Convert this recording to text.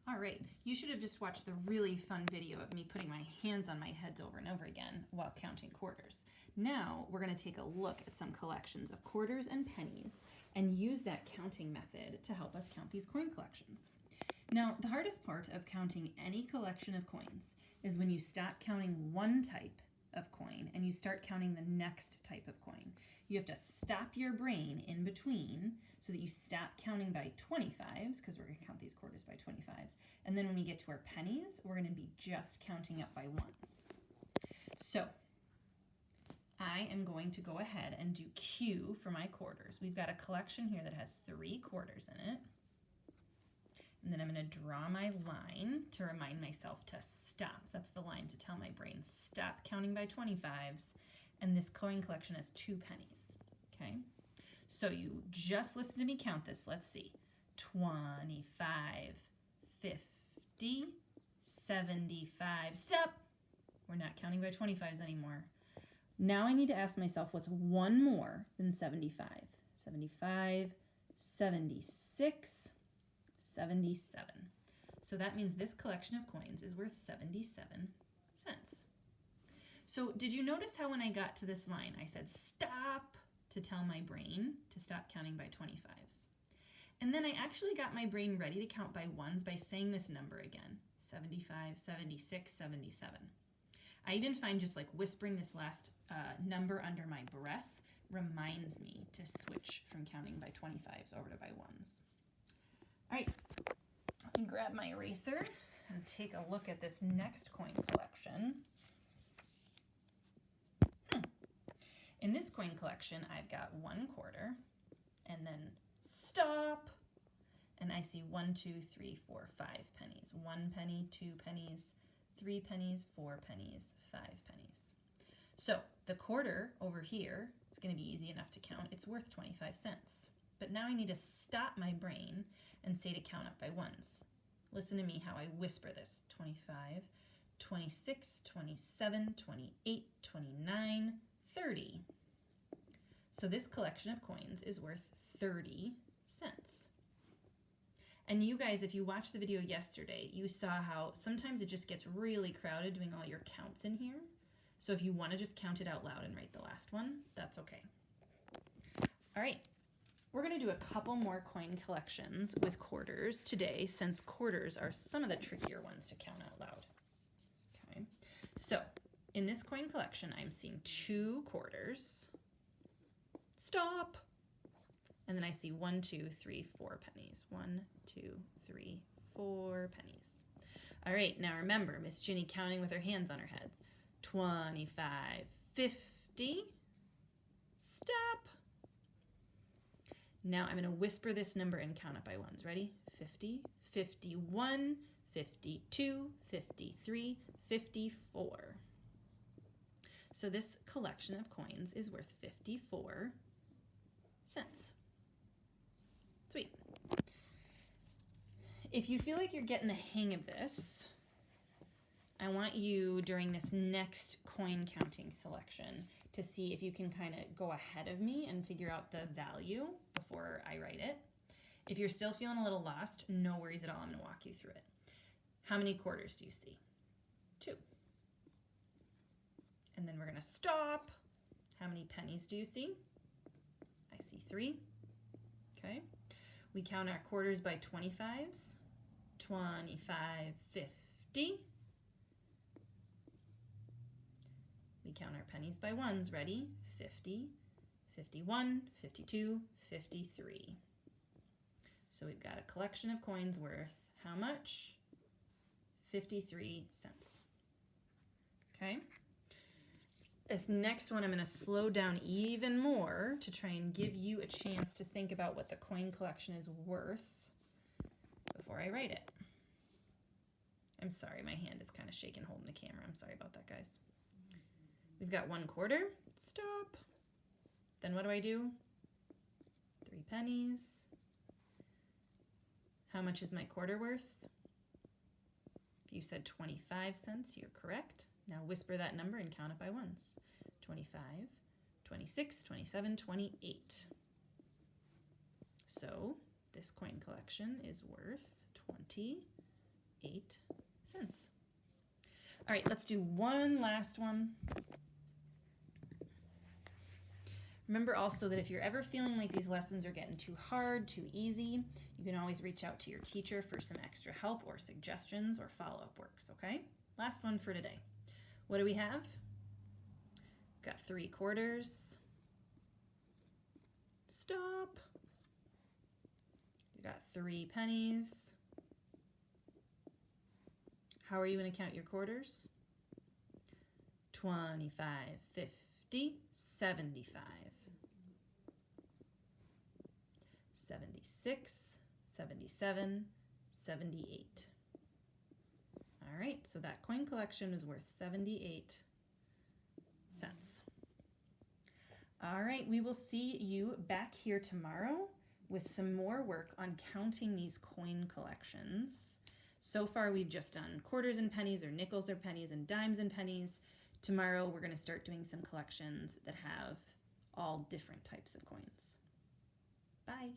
All right, you should have just watched the really fun video of me putting my hands on my heads over and over again while counting quarters. Now we're going to take a look at some collections of quarters and pennies and use that counting method to help us count these coin collections. Now, the hardest part of counting any collection of coins is when you stop counting one type of coin and you start counting the next type of coin. You have to stop your brain in between so that you stop counting by 25s, because we're going to count these quarters by 25s. And then when we get to our pennies, we're going to be just counting up by ones. So I am going to go ahead and do Q for my quarters. We've got a collection here that has 3 quarters in it. And then I'm going to draw my line to remind myself to stop. That's the line to tell my brain, stop counting by 25s. And this coin collection has 2 pennies. Okay, so you just listen to me count this. Let's see. 25, 50, 75. Stop! We're not counting by 25s anymore. Now I need to ask myself what's one more than 75. 75, 76, 77. So that means this collection of coins is worth 77 cents. So did you notice how when I got to this line, I said stop to tell my brain to stop counting by 25s. And then I actually got my brain ready to count by ones by saying this number again, 75, 76, 77. I even find just like whispering this last number under my breath reminds me to switch from counting by 25s over to by ones. All right, let me grab my eraser and take a look at this next coin collection. In this coin collection, I've got 1 quarter and then stop. And I see 1, 2, 3, 4, 5 pennies. 1 penny, 2 pennies, 3 pennies, 4 pennies, 5 pennies. So the quarter over here is going to be easy enough to count. It's worth 25 cents. But now I need to stop my brain and say to count up by ones. Listen to me how I whisper this. 25, 26, 27, 28, 29, 30. So this collection of coins is worth 30 cents. And you guys, if you watched the video yesterday, you saw how sometimes it just gets really crowded doing all your counts in here. So if you want to just count it out loud and write the last one, that's okay. All right. We're going to do a couple more coin collections with quarters today, since quarters are some of the trickier ones to count out loud. Okay, so in this coin collection, I'm seeing 2 quarters. Stop! And then I see 1, 2, 3, 4 pennies. 1, 2, 3, 4 pennies. All right, now remember, Miss Ginny counting with her hands on her head. 25, 50. Stop! Now I'm going to whisper this number and count up by ones. Ready? 50, 51, 52, 53, 54. So this collection of coins is worth 54 cents. Sweet. If you feel like you're getting the hang of this, I want you during this next coin counting selection to see if you can kind of go ahead of me and figure out the value before I write it. If you're still feeling a little lost, no worries at all. I'm going to walk you through it. How many quarters do you see? 2. And then we're going to stop. How many pennies do you see? I see 3. Okay. We count our quarters by 25s. 25, 50. We count our pennies by ones. Ready? 50, 51, 52, 53. So we've got a collection of coins worth how much? 53 cents. Okay. This next one I'm going to slow down even more to try and give you a chance to think about what the coin collection is worth before I write it. I'm sorry, my hand is kind of shaking holding the camera. I'm sorry about that, guys. We've got 1 quarter. Stop. Then what do I do? 3 pennies. How much is my quarter worth? If you said 25 cents, you're correct. Now whisper that number and count it by ones. 25, 26, 27, 28. So this coin collection is worth 28 cents. All right, let's do one last one. Remember also that if you're ever feeling like these lessons are getting too hard, too easy, you can always reach out to your teacher for some extra help or suggestions or follow-up works, okay? Last one for today. What do we have? Got 3/4. Stop. You got 3 pennies. How are you going to count your quarters? 25, 50, 75. 76, 77, 78. All right, so that coin collection is worth 78 cents. All right, we will see you back here tomorrow with some more work on counting these coin collections. So far, we've just done quarters and pennies, or nickels or pennies, and dimes and pennies. Tomorrow, we're going to start doing some collections that have all different types of coins. Bye.